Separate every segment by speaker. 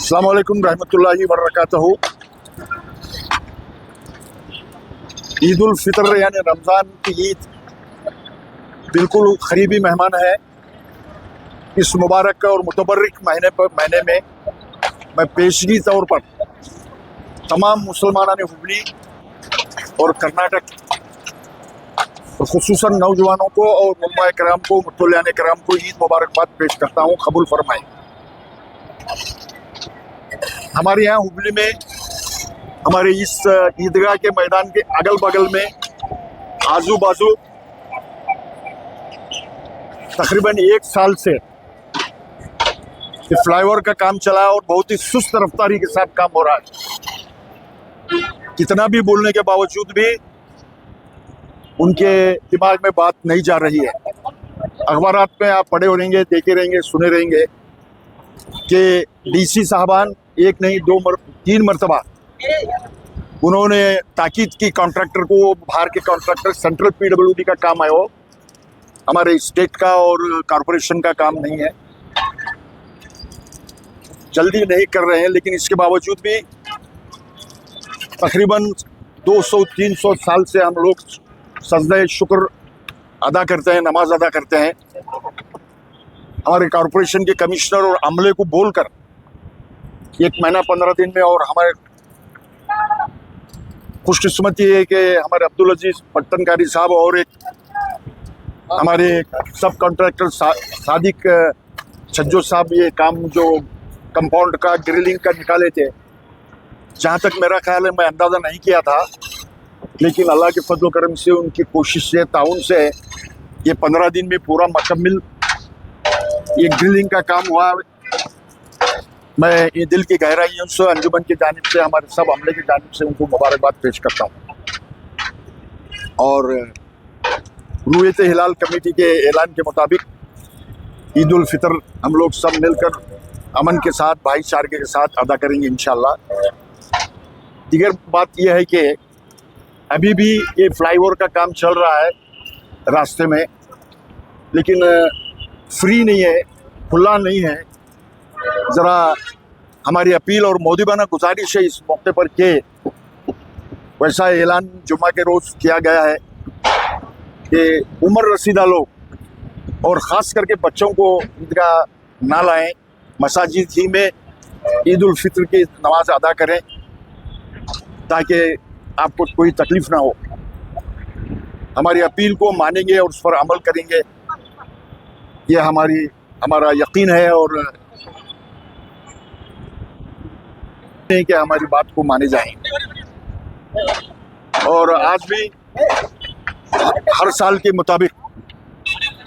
Speaker 1: अस्सलाम वालेकुम रहमतुल्लाहि व बरकातहू। ईद उल फितर यानी रमज़ान की ईद बिल्कुल करीबी मेहमान है। इस मुबारक और मुतबर्रिक महीने में मैं पेशगी तौर पर तमाम मुसलमानान हुबली और कर्नाटक और खुसूसन नौजवानों को और मुल्मा कराम को, मुतल्लियान कराम को ईद मुबारकबाद पेश करता हूँ। कबूल फरमाएं। हमारे यहाँ हुबली में हमारे इस ईदगाह के मैदान के अगल बगल में आजू बाजू तकरीबन 1 साल से ये फ्लाईओवर का काम चला है और बहुत ही सुस्त रफ्तारी के साथ काम हो रहा है। कितना भी बोलने के बावजूद भी उनके दिमाग में बात नहीं जा रही है। अखबारात में आप पढ़े रहेंगे, देखे रहेंगे, सुने रहेंगे कि डीसी साहबान एक नहीं 3 मरतबा उन्होंने ताकीद की कॉन्ट्रैक्टर को, बाहर के कॉन्ट्रैक्टर, सेंट्रल पीडब्ल्यूडी का काम है, वो हमारे स्टेट का और कॉरपोरेशन का काम नहीं है, जल्दी नहीं कर रहे हैं। लेकिन इसके बावजूद भी तकरीबन 200-300 साल से हम लोग सजदे शुक्र अदा करते हैं, नमाज अदा करते हैं। हमारे कॉरपोरेशन के कमिश्नर और अमले को बोलकर 1 महीना 15 दिन में, और हमारे खुशकिस्मती है कि हमारे अब्दुल अजीज पट्टनकारी साहब और एक हमारे सब कॉन्ट्रैक्टर सादिक छज्जो साहब ये काम जो कंपाउंड का, ग्रिलिंग का निकाले थे। जहाँ तक मेरा ख्याल है, मैं अंदाज़ा नहीं किया था, लेकिन अल्लाह के फजल करम से, उनकी कोशिश से, ताउन से ये 15 दिन में पूरा मुकम्मल ये ग्रिलिंग का काम हुआ। मैं ये दिल की गहराइयों से अंजुमन की जानिब से, हमारे सब अमले की जानिब से उनको मुबारकबाद पेश करता हूँ। और रुयत हिलाल कमेटी के ऐलान के मुताबिक ईद उल फितर हम लोग सब मिलकर अमन के साथ, भाईचारे के साथ अदा करेंगे इंशाल्लाह। दीगर बात यह है कि अभी भी ये फ्लाईओवर का काम चल रहा है रास्ते में, लेकिन फ्री नहीं है, खुला नहीं है। ज़रा हमारी अपील और मोदिबाना गुजारिश है इस मौके पर कि वैसा ऐलान जुम्मा के रोज़ किया गया है कि उम्र रसीदा लोग और ख़ास करके बच्चों को ईदगाह ना लाएं, मसाजिद ही में ईद उल फितर की नमाज अदा करें ताकि आपको कोई तकलीफ़ ना हो। हमारी अपील को मानेंगे और उस पर अमल करेंगे, ये हमारा यकीन है, और कि हमारी बात को माने जाएंगे। और आज भी हर साल के मुताबिक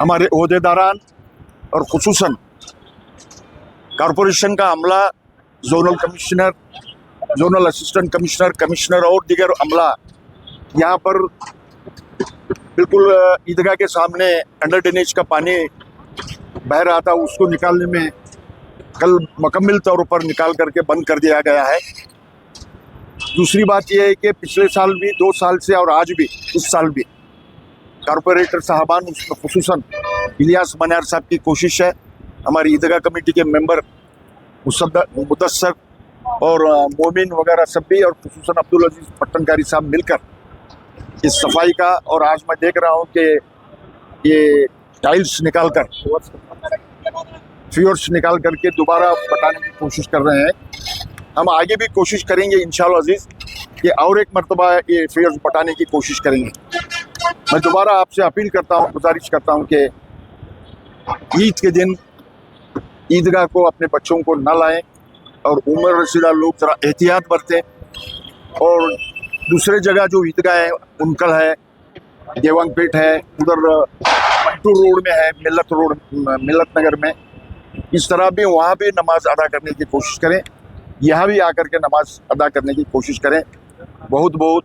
Speaker 1: हमारे ओहदेदारान और खुसूसन कॉरपोरेशन का अमला, zonal commissioner, zonal assistant commissioner, commissioner और दीगर अमला यहाँ पर बिल्कुल ईदगाह के सामने अंडर ड्रेनेज का पानी बह रहा था, उसको निकालने में कल मुकम्मल तौर पर निकाल करके बंद कर दिया गया है। दूसरी बात यह है कि पिछले साल भी, 2 साल से, और आज भी, इस साल भी कॉरपोरेटर साहबान, उसमें खुसूसन इलियास मनियार साहब की कोशिश है, हमारी ईदगाह कमेटी के मेंबर मुदस्सर और मोमिन वगैरह सब भी, और खुसूसन अब्दुल अजीज पट्टनकारी साहब मिलकर इस सफाई का, और आज मैं देख रहा हूँ कि ये टाइल्स निकाल कर, फ्यूर्स निकाल करके दोबारा बताने की कोशिश कर रहे हैं। हम आगे भी कोशिश करेंगे इंशाअल्लाह अजीज़ कि और एक मरतबा ये फ्यूर्स बताने की कोशिश करेंगे। मैं दोबारा आपसे अपील करता हूँ, गुजारिश करता हूँ कि ईद के दिन ईदगाह को अपने बच्चों को न लाएं और उम्र रसीदा लोग ज़रा एहतियात बरतें। और दूसरे जगह जो ईदगाह है, उनकल है, देवांगपेट है, उधर पट्टू रोड में है, मिल्लत नगर में, इस तरह भी वहाँ भी नमाज अदा करने की कोशिश करें, यहाँ भी आकर के नमाज अदा करने की कोशिश करें। बहुत बहुत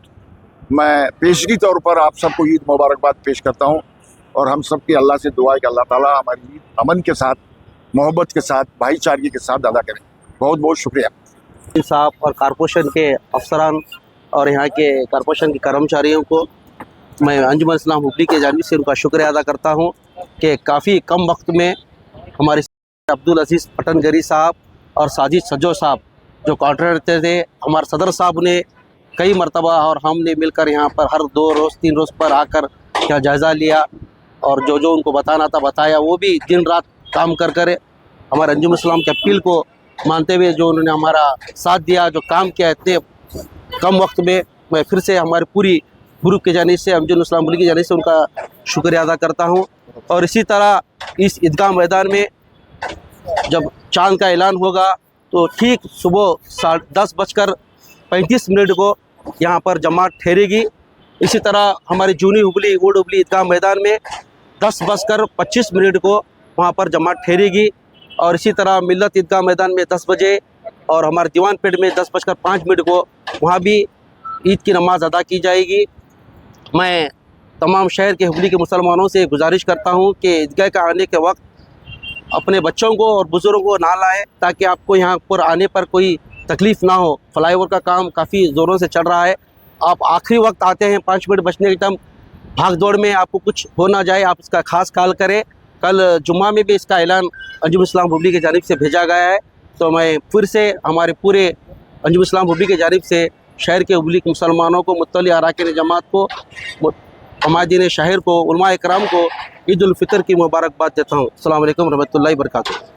Speaker 1: मैं पेशगी तौर पर आप सबको ईद मुबारकबाद पेश करता हूँ, और हम सब की अल्लाह से दुआ है कि अल्लाह ताला हमारी ईद अमन के साथ, मोहब्बत के साथ, भाईचारे के साथ अदा करें। बहुत बहुत शुक्रिया
Speaker 2: साहब और कॉरपोरेशन के अफसरान और यहाँ के कॉरपोरेशन के कर्मचारियों को मैं अंजुमन इस्लाम हुबली के जानिब से उनका शुक्रिया अदा करता हूँ कि काफ़ी कम वक्त में हमारे अब्दुल अजीज़ पट्टनकारी साहब और साजिद सज्जो साहब जो कॉन्ट्रैक्टर थे, हमारे सदर साहब ने कई मरतबा और हमने मिलकर यहाँ पर हर 2 रोज़ 3 रोज़ पर आकर क्या जायज़ा लिया और जो जो उनको बताना था बताया। वो भी दिन रात काम कर कर हमारे अंजुम इस्लाम के अपील को मानते हुए जो उन्होंने हमारा साथ दिया, जो काम किया इतने कम वक्त में, मैं फिर से हमारी पूरी ग्रुप की जानिब से, अंजुम इस्लाम बुली की जानिब से उनका शुक्रिया अदा करता हूँ। और इसी तरह इस ईदगाह मैदान में जब चांद का ऐलान होगा तो ठीक सुबह 10:35 को यहाँ पर जमात ठहरेगी। इसी तरह हमारी जूनी हुबली ओल्ड हुबली ईदगाह मैदान में 10:25 को वहाँ पर जमात ठहरेगी। और इसी तरह मिल्लत ईदगाह मैदान में 10 बजे और हमारे दीवान पेड़ में 10:05 को वहाँ भी ईद की नमाज़ अदा की जाएगी। मैं तमाम शहर के हुबली के मुसलमानों से गुजारिश करता हूँ कि ईदगाह का आने के वक्त अपने बच्चों को और बुज़ुर्गों को ना लाएं, ताकि आपको यहाँ पर आने पर कोई तकलीफ़ ना हो। फ्लाईओवर का काम काफ़ी ज़ोरों से चल रहा है। आप आखिरी वक्त आते हैं 5 मिनट बचने के टाइम, भाग दौड़ में आपको कुछ हो ना जाए, आप इसका खास ख्याल करें। कल जुम्मा में भी इसका ऐलान अंजुम इस्लाम हुबली की जानिब से भेजा गया है। तो मैं फिर से हमारे पूरे अंजुम इस्लाम हुबली की जानिब से शहर के हुबली के मुसलमानों को, मुत्तली अरकान जमात को, हमादीन शहर को, उलमा इकराम को ईद उल फितर की मुबारकबाद देता हूँ। अस्सलाम वालेकुम रहमतुल्लाहि व बरकातुहू।